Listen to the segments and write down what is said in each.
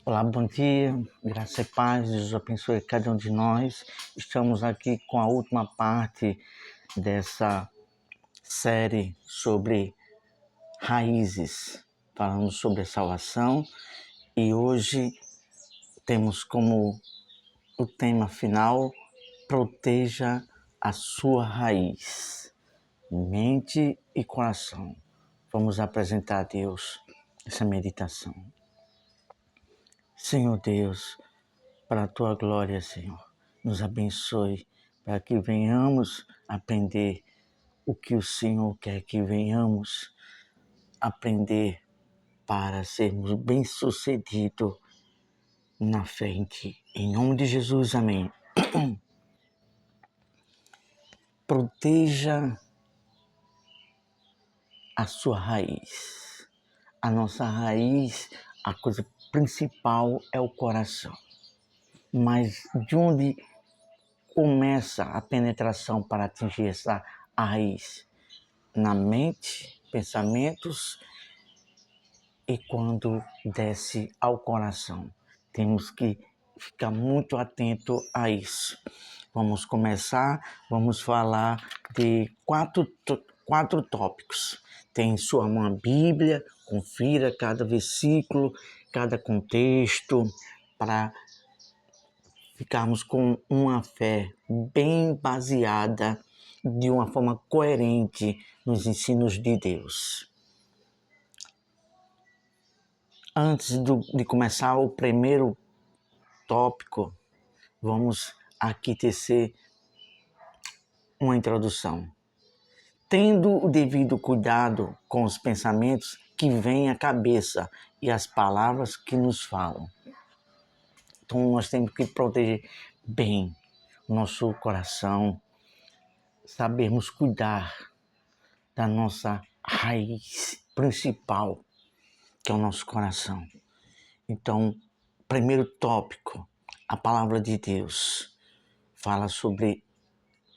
Olá, bom dia, graça e paz, Deus abençoe cada um de nós. Estamos aqui com a última parte dessa série sobre raízes, falando sobre a salvação, e hoje temos como o tema final: proteja a sua raiz, mente e coração. Vamos apresentar a Deus essa meditação. Senhor Deus, para a tua glória, Senhor, nos abençoe para que venhamos aprender o que o Senhor quer que venhamos aprender para sermos bem-sucedidos na fé em Ti. Em nome de Jesus, amém. Proteja a sua raiz. A nossa raiz, a coisa principal é o coração. Mas de onde começa a penetração para atingir essa raiz? Na mente, pensamentos, e quando desce ao coração. Temos que ficar muito atento a isso. Vamos falar de quatro tópicos. Tem em sua mão a Bíblia, confira cada versículo, cada contexto, para ficarmos com uma fé bem baseada, de uma forma coerente nos ensinos de Deus. Antes de começar o primeiro tópico, vamos aqui tecer uma introdução. Tendo o devido cuidado com os pensamentos que vêm à cabeça e as palavras que nos falam. Então nós temos que proteger bem o nosso coração, sabermos cuidar da nossa raiz principal, que é o nosso coração. Então, primeiro tópico, a palavra de Deus fala sobre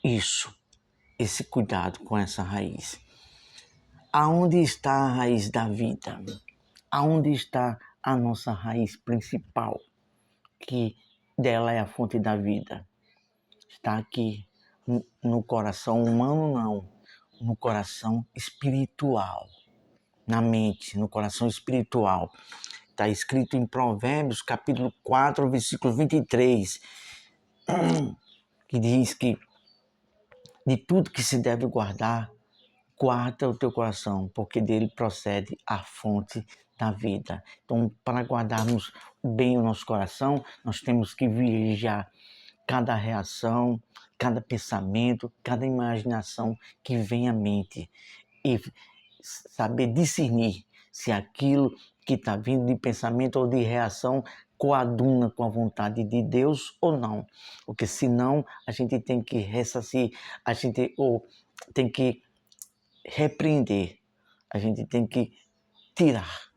isso, esse cuidado com essa raiz. Aonde está a raiz da vida? Aonde está a nossa raiz principal? Que dela é a fonte da vida. Está aqui no coração humano, não. No coração espiritual. Na mente, no coração espiritual. Está escrito em Provérbios, capítulo 4, versículo 23, que diz que de tudo que se deve guardar, guarda o teu coração, porque dele procede a fonte da vida. Então, para guardarmos bem o nosso coração, nós temos que vigiar cada reação, cada pensamento, cada imaginação que vem à mente e saber discernir se aquilo que está vindo de pensamento ou de reação coaduna com a vontade de Deus ou não. Porque senão a gente tem que ressarcir, tem que repreender, a gente tem que tirar.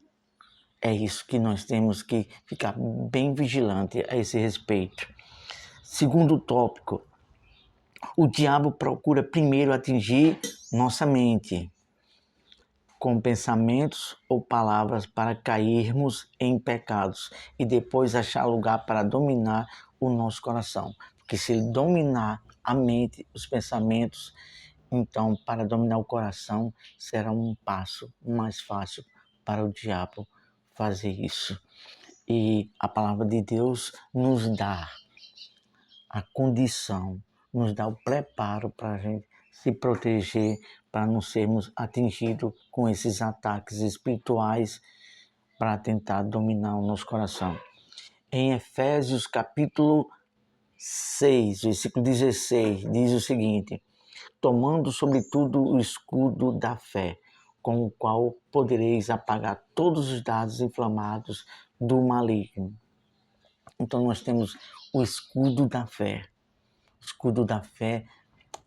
É isso que nós temos que ficar bem vigilante a esse respeito. Segundo tópico, o diabo procura primeiro atingir nossa mente com pensamentos ou palavras para cairmos em pecados e depois achar lugar para dominar o nosso coração. Porque se ele dominar a mente, os pensamentos, então para dominar o coração será um passo mais fácil para o diabo fazer isso. E a palavra de Deus nos dá a condição, nos dá o preparo para a gente se proteger, para não sermos atingidos com esses ataques espirituais para tentar dominar o nosso coração. Em Efésios capítulo 6, versículo 16, diz o seguinte: tomando sobretudo o escudo da fé, com o qual podereis apagar todos os dardos inflamados do maligno. Então nós temos o escudo da fé. O escudo da fé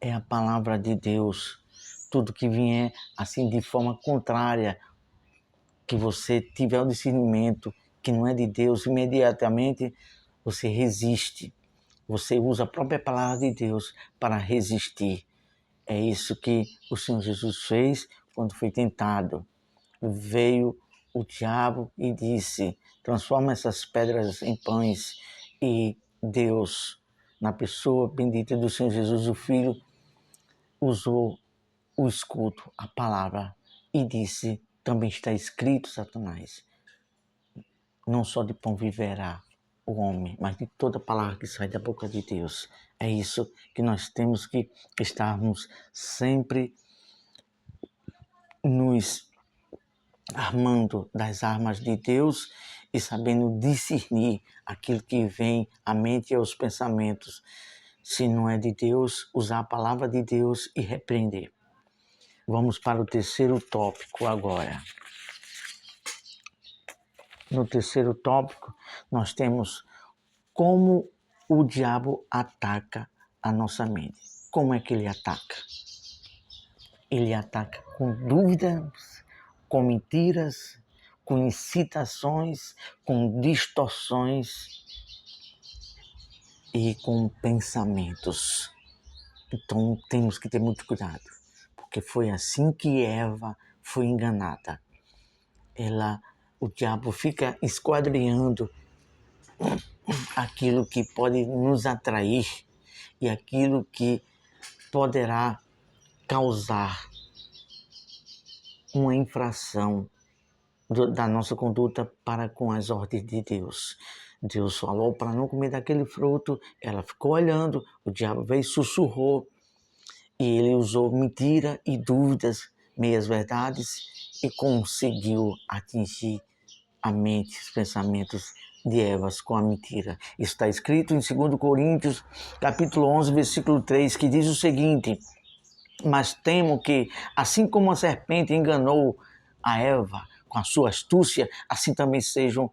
é a palavra de Deus. Tudo que vier assim de forma contrária, que você tiver o discernimento que não é de Deus, imediatamente você resiste. Você usa a própria palavra de Deus para resistir. É isso que o Senhor Jesus fez quando foi tentado. Veio o diabo e disse: transforma essas pedras em pães. E Deus, na pessoa bendita do Senhor Jesus, o Filho, usou o escudo, a palavra, e disse: também está escrito, Satanás, não só de pão viverá o homem, mas de toda palavra que sai da boca de Deus. É isso que nós temos que estarmos sempre nos armando das armas de Deus e sabendo discernir aquilo que vem à mente e aos pensamentos. Se não é de Deus, usar a palavra de Deus e repreender. Vamos para o terceiro tópico agora. No terceiro tópico, nós temos como o diabo ataca a nossa mente. Como é que ele ataca? Ele ataca com dúvidas, com mentiras, com incitações, com distorções e com pensamentos. Então temos que ter muito cuidado, porque foi assim que Eva foi enganada. O diabo fica esquadrinhando aquilo que pode nos atrair e aquilo que poderá causar uma infração da nossa conduta para com as ordens de Deus. Deus falou para não comer daquele fruto, ela ficou olhando, o diabo veio e sussurrou, e ele usou mentira e dúvidas, meias verdades, e conseguiu atingir a mente, os pensamentos de Eva com a mentira. Está escrito em 2 Coríntios, capítulo 11, versículo 3, que diz o seguinte: mas temo que, assim como a serpente enganou a Eva com a sua astúcia, assim também sejam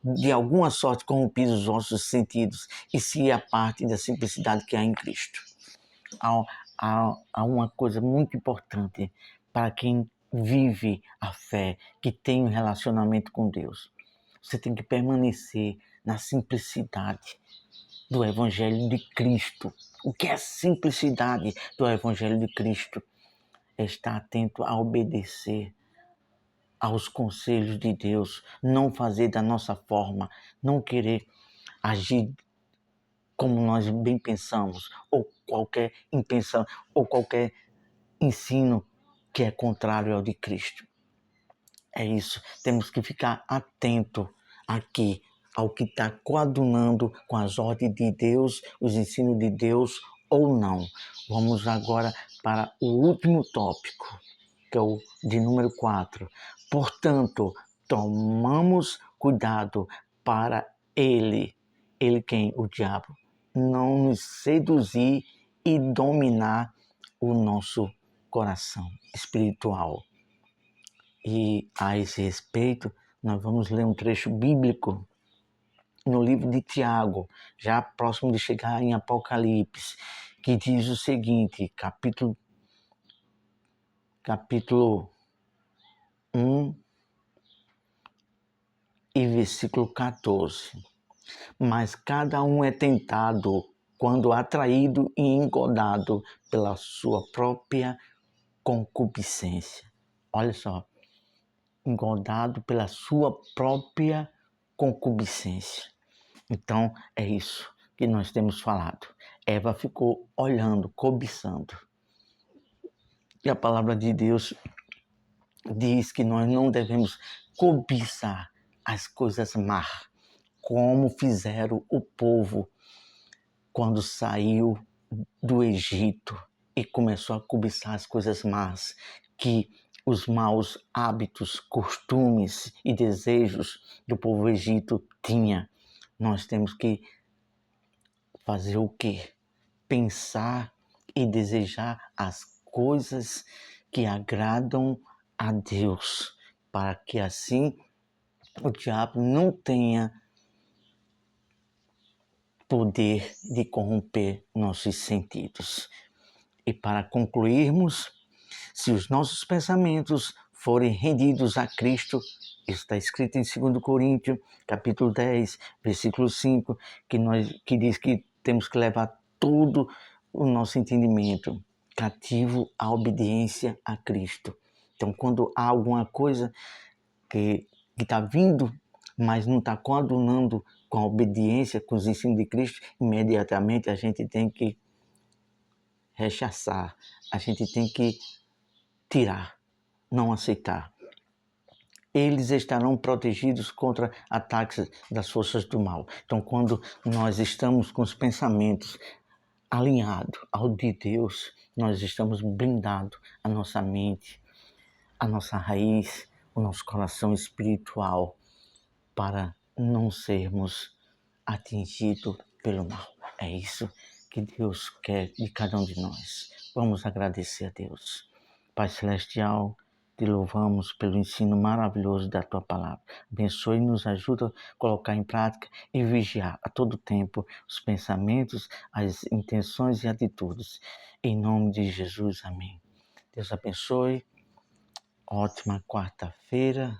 de alguma sorte corrompidos os vossos sentidos e se a parte da simplicidade que há em Cristo. Há uma coisa muito importante para quem vive a fé, que tem um relacionamento com Deus. Você tem que permanecer na simplicidade do Evangelho de Cristo. O que é a simplicidade do Evangelho de Cristo? É estar atento a obedecer aos conselhos de Deus, não fazer da nossa forma, não querer agir como nós bem pensamos, ou qualquer intenção, ou qualquer ensino que é contrário ao de Cristo. É isso, temos que ficar atento aqui ao que está coadunando com as ordens de Deus, os ensinos de Deus ou não. Vamos agora para o último tópico, que é o de número 4. Portanto, tomamos cuidado para ele quem? O diabo, não nos seduzir e dominar o nosso coração espiritual. E a esse respeito, nós vamos ler um trecho bíblico no livro de Tiago, já próximo de chegar em Apocalipse, que diz o seguinte, capítulo 1 e versículo 14. Mas cada um é tentado quando atraído e engodado pela sua própria concupiscência. Olha só, engodado pela sua própria concupiscência. Então, é isso que nós temos falado. Eva ficou olhando, cobiçando. E a palavra de Deus diz que nós não devemos cobiçar as coisas más, como fizeram o povo quando saiu do Egito e começou a cobiçar as coisas más, que os maus hábitos, costumes e desejos do povo egito tinha. Nós temos que fazer o quê? Pensar e desejar as coisas que agradam a Deus, para que assim o diabo não tenha poder de corromper nossos sentidos. E para concluirmos, se os nossos pensamentos forem rendidos a Cristo, isso está escrito em 2 Coríntios, capítulo 10, versículo 5, que diz que temos que levar todo o nosso entendimento cativo à obediência a Cristo. Então, quando há alguma coisa que está vindo, mas não está coadunando com a obediência, com os ensinos de Cristo, imediatamente a gente tem que rechaçar, a gente tem que tirar, não aceitar. Eles estarão protegidos contra ataques das forças do mal. Então, quando nós estamos com os pensamentos alinhados ao de Deus, nós estamos blindados a nossa mente, a nossa raiz, o nosso coração espiritual, para não sermos atingidos pelo mal. É isso que Deus quer de cada um de nós. Vamos agradecer a Deus. Pai Celestial, te louvamos pelo ensino maravilhoso da Tua Palavra. Abençoe e nos ajuda a colocar em prática e vigiar a todo tempo os pensamentos, as intenções e atitudes. Em nome de Jesus, amém. Deus abençoe. Ótima quarta-feira.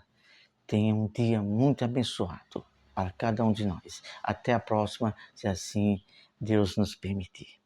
Tenha um dia muito abençoado para cada um de nós. Até a próxima, se assim Deus nos permitir.